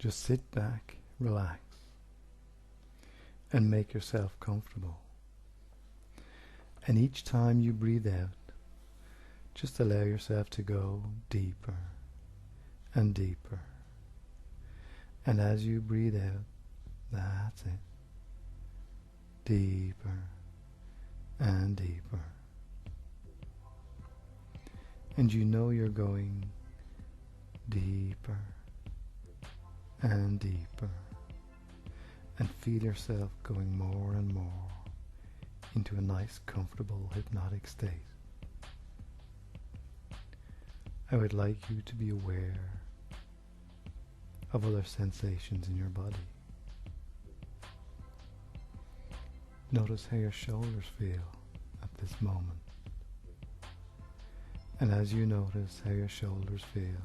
Just sit back, relax, and make yourself comfortable. And each time you breathe out, just allow yourself to go deeper and deeper. And as you breathe out, that's it. Deeper and deeper. And you know you're going deeper and deeper. And feel yourself going more and more into a nice, comfortable, hypnotic state. I would like you to be aware of other sensations in your body. Notice how your shoulders feel at this moment. And as you notice how your shoulders feel,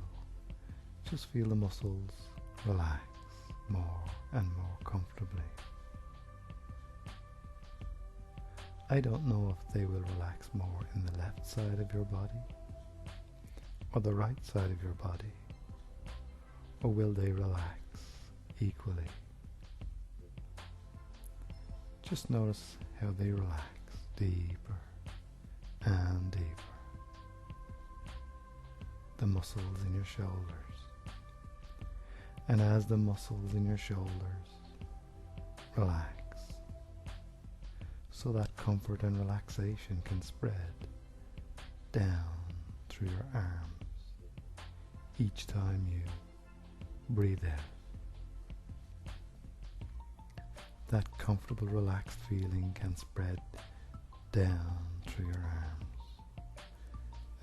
just feel the muscles relax more and more comfortably. I don't know if they will relax more in the left side of your body or the right side of your body, or will they relax equally? Just notice how they relax deeper and deeper. The muscles in your shoulders. And as the muscles in your shoulders relax, so that comfort and relaxation can spread down through your arms each time you breathe out. That comfortable, relaxed feeling can spread down through your arms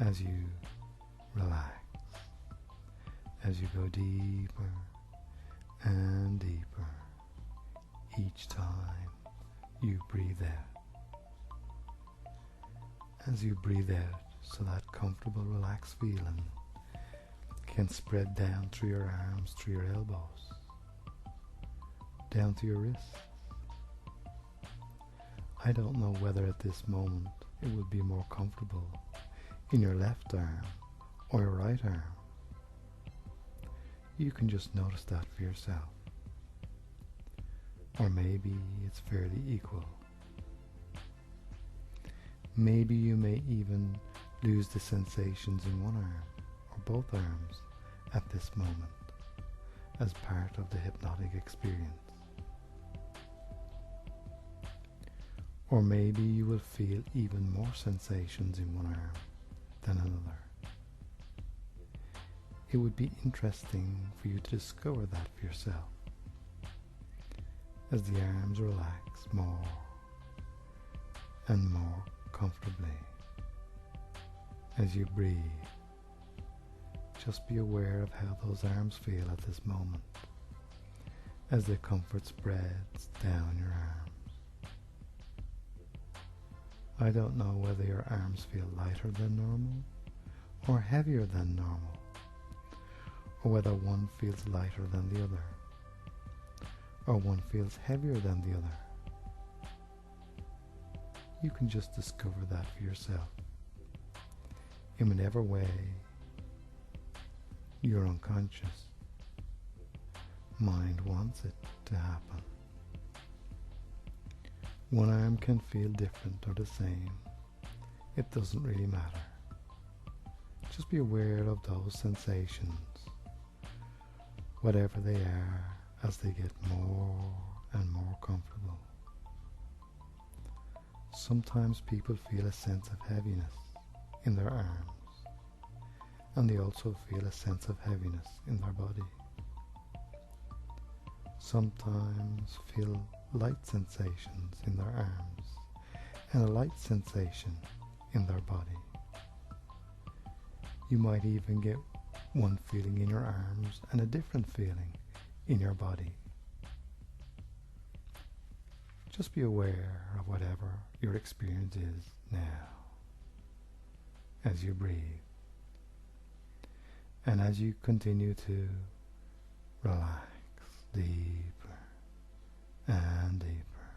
as you relax, as you go deeper and deeper each time you breathe out. As you breathe out, so that comfortable, relaxed feeling can spread down through your arms, through your elbows, down to your wrists. I don't know whether at this moment it would be more comfortable in your left arm or your right arm. You can just notice that for yourself. Or maybe it's fairly equal. Maybe you may even lose the sensations in one arm or both arms at this moment as part of the hypnotic experience. Or maybe you will feel even more sensations in one arm than another. It would be interesting for you to discover that for yourself as the arms relax more and more comfortably as you breathe. Just be aware of how those arms feel at this moment as the comfort spreads down your arms. I don't know whether your arms feel lighter than normal or heavier than normal, or whether one feels lighter than the other, or one feels heavier than the other. You can just discover that for yourself in whatever way you're unconscious. Mind wants it to happen. One arm can feel different or the same. It doesn't really matter. Just be aware of those sensations, whatever they are, as they get more and more comfortable. Sometimes people feel a sense of heaviness in their arms, and they also feel a sense of heaviness in their body. Sometimes feel light sensations in their arms and a light sensation in their body. You might even get one feeling in your arms and a different feeling in your body. Just be aware of whatever your experience is now as you breathe, and as you continue to relax deeper and deeper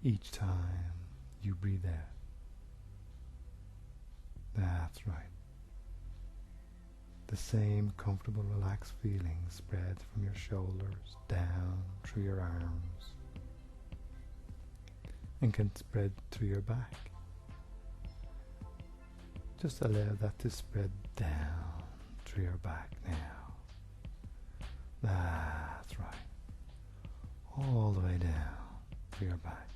each time you breathe out. That's right. the same comfortable, relaxed feeling spreads from your shoulders down through your arms and can spread through your back. Just allow that to spread down through your back now. That's right. All the way down through your back.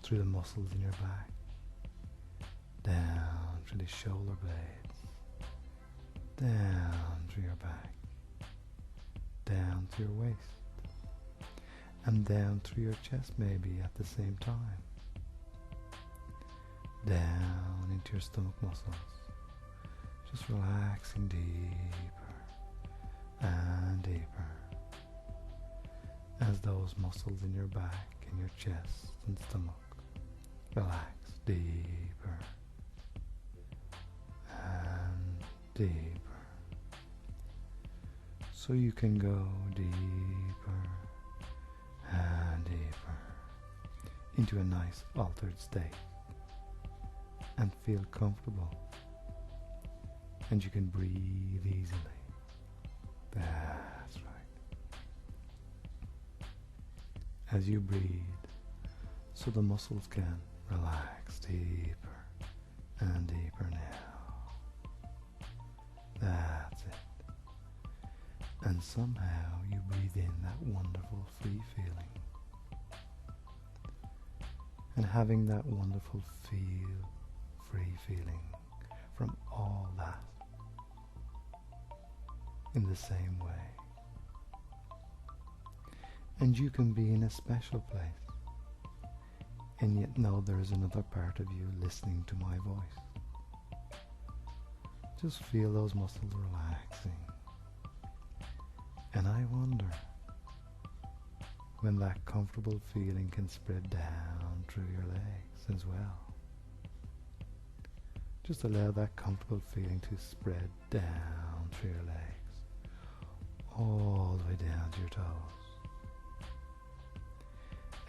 Through the muscles in your back. Down through the shoulder blades. Down through your back. Down to your waist. And down through your chest maybe at the same time. Down into your stomach muscles. Just relaxing deeper and deeper as those muscles in your back and your chest and stomach relax deeper and deeper, so you can go deeper and deeper into a nice altered state and feel comfortable, and you can breathe easily. That's right. As you breathe, so the muscles can relax deeper and deeper now. That's it. And somehow you breathe in that wonderful free feeling. And having that wonderful free feeling from all that in the same way. And you can be in a special place and yet know there is another part of you listening to my voice. Just feel those muscles relaxing. And I wonder when that comfortable feeling can spread down through your legs as well. Just allow that comfortable feeling to spread down through your legs, all the way down to your toes.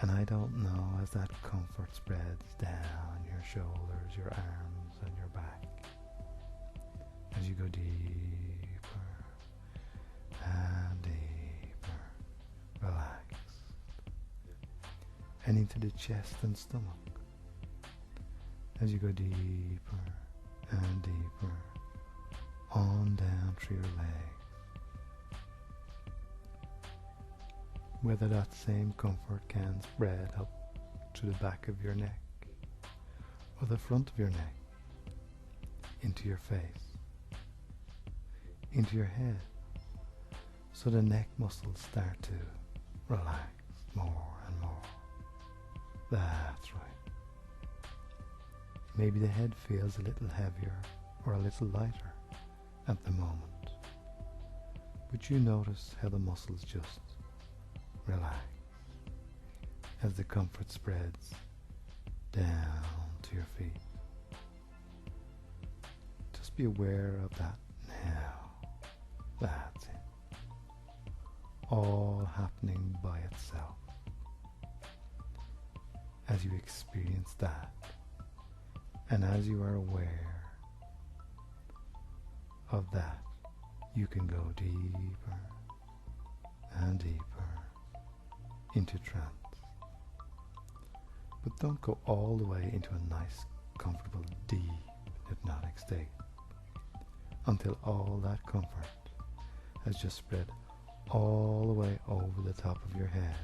And I don't know, as that comfort spreads down your shoulders, your arms and your back, as you go deeper and deeper, relaxed, and into the chest and stomach, as you go deeper and deeper, on down through your legs. Whether that same comfort can spread up to the back of your neck, or the front of your neck, into your face, into your head, so the neck muscles start to relax more and more. That's right. Maybe the head feels a little heavier or a little lighter at the moment, but you notice how the muscles just relax as the comfort spreads down to your feet. Just be aware of that now. That's it. All happening by itself. As you experience that, and as you are aware of that, you can go deeper and deeper into trance. But don't go all the way into a nice, comfortable, deep hypnotic state until all that comfort has just spread all the way over the top of your head.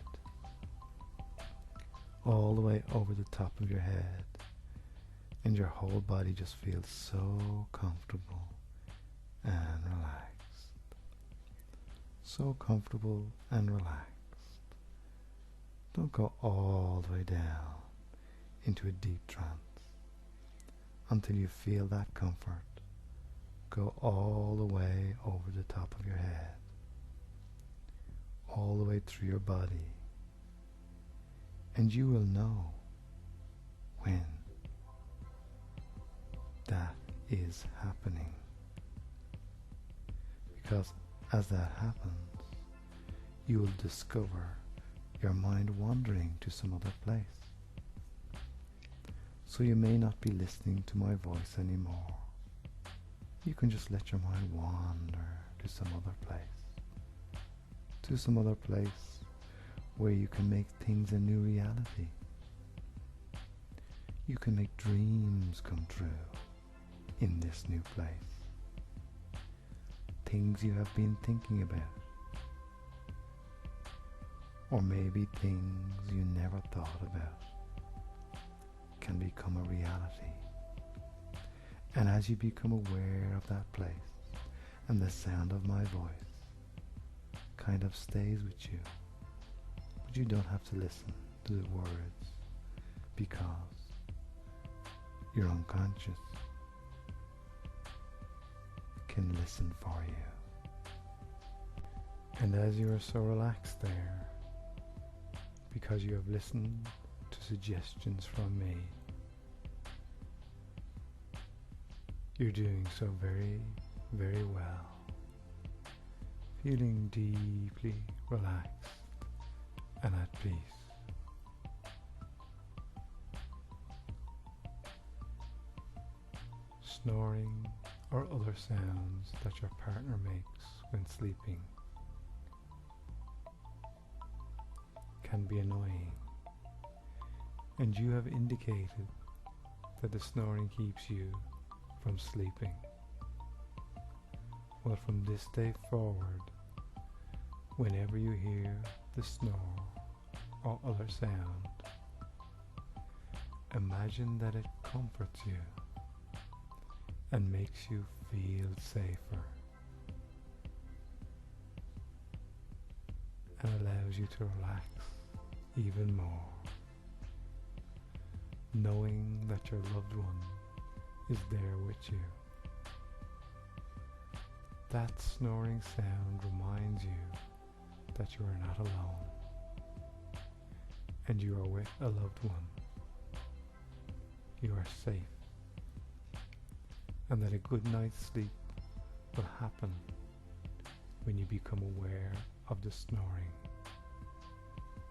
All the way over the top of your head, and your whole body just feels so comfortable and relaxed. So comfortable and relaxed. Don't go all the way down into a deep trance until you feel that comfort go all the way over the top of your head, all the way through your body, and you will know when that is happening, because as that happens, you will discover your mind wandering to some other place. So you may not be listening to my voice anymore. you can just let your mind wander to some other place. To some other place where you can make things a new reality. You can make dreams come true in this new place. Things you have been thinking about. Or maybe things you never thought about can become a reality. And as you become aware of that place, and the sound of my voice kind of stays with you, but you don't have to listen to the words because your unconscious can listen for you. And as you are so relaxed there, because you have listened to suggestions from me, you're doing so very, very well. Feeling deeply relaxed and at peace. Snoring or other sounds that your partner makes when sleeping can be annoying, and you have indicated that the snoring keeps you from sleeping. Well, from this day forward, whenever you hear the snore or other sound, imagine that it comforts you and makes you feel safer and allows you to relax even more, knowing that your loved one is there with you. That snoring sound reminds you that you are not alone and you are with a loved one. You are safe, and that a good night's sleep will happen when you become aware of the snoring,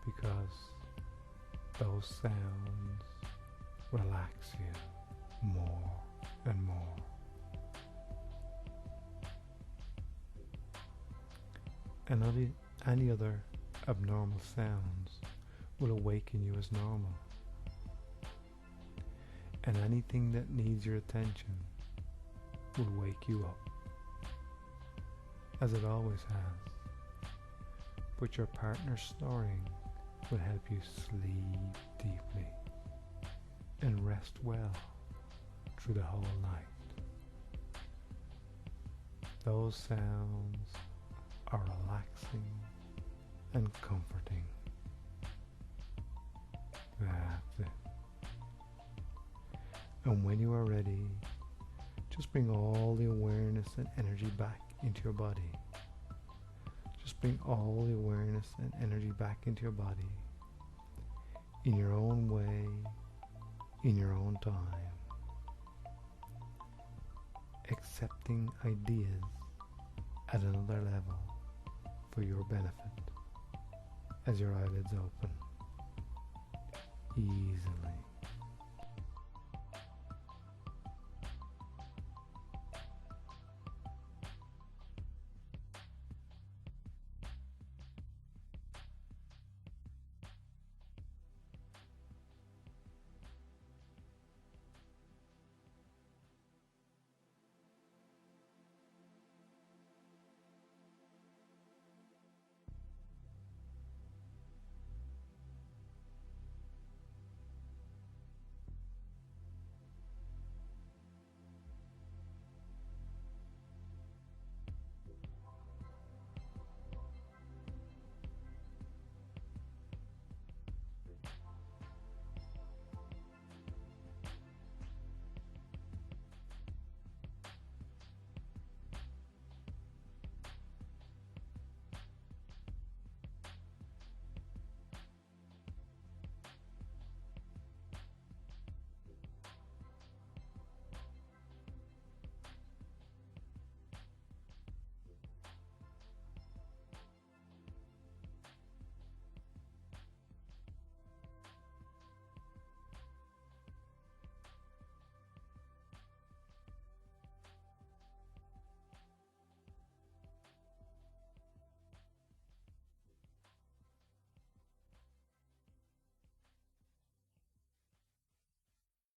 because those sounds relax you more and more. And any other abnormal sounds will awaken you as normal. And anything that needs your attention will wake you up, as it always has. But your partner's snoring will help you sleep deeply and rest well through the whole night. Those sounds are relaxing and comforting. That's it. And when you are ready, just bring all the awareness and energy back into your body. Just bring all the awareness and energy back into your body in your own way, in your own time, accepting ideas at another level for your benefit as your eyelids open easily